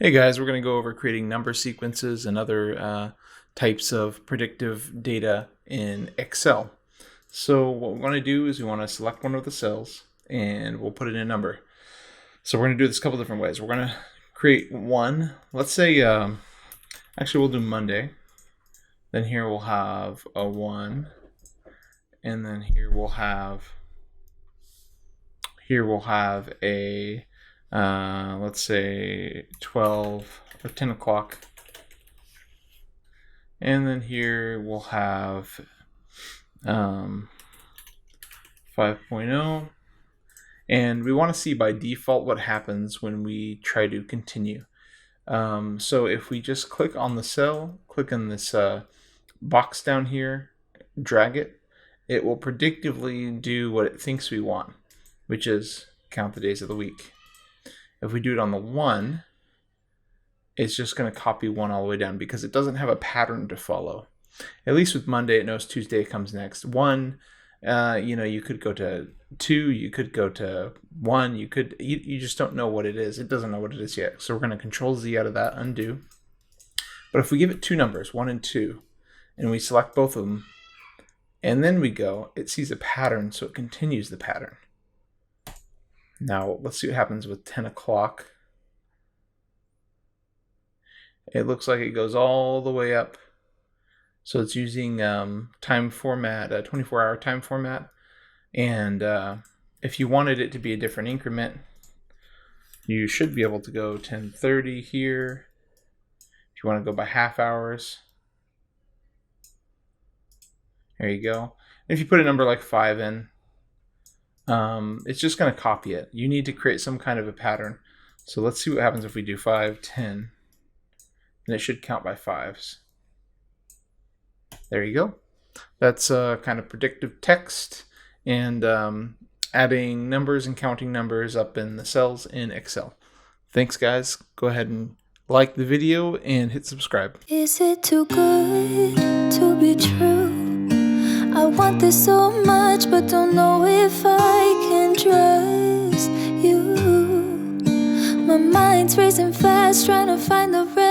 Hey guys, we're going to go over creating number sequences and other types of predictive data in Excel. So what we want to do is we want to select one of the cells and we'll put in a number. So we're going to do this a couple different ways. We're going to create one. Let's say, actually we'll do Monday. Then here we'll have a 1. And then here we'll have a let's say 12 or 10 o'clock, and then here we'll have 5.0, and we want to see by default what happens when we try to continue. So if we just click on the cell, click on this box down here, drag it, it will predictively do what it thinks we want, which is count the days of the week. If we do it on the 1, it's just going to copy 1 all the way down because it doesn't have a pattern to follow. At least with Monday, it knows Tuesday comes next. 1, you could go to 2, you could go to 1, you just don't know what it is. It doesn't know what it is yet. So we're going to Control Z out of that, undo. But if we give it 2 numbers, 1 and 2, and we select both of them, and then we go, it sees a pattern, so it continues the pattern. Now, let's see what happens with 10 o'clock. It looks like it goes all the way up. So it's using time format, a 24-hour time format. And if you wanted it to be a different increment, you should be able to go 10:30 here. If you want to go by half hours, there you go. If you put a number like 5 in, it's just going to copy it. You need to create some kind of a pattern. So let's see what happens if we do 5, 10, and it should count by 5s. There you go. That's kind of predictive text and adding numbers and counting numbers up in the cells in Excel. Thanks guys. Go ahead and like the video and hit subscribe. Is it too good to be true? I want this so much, but don't know if I can trust you. My mind's racing fast, trying to find the rest.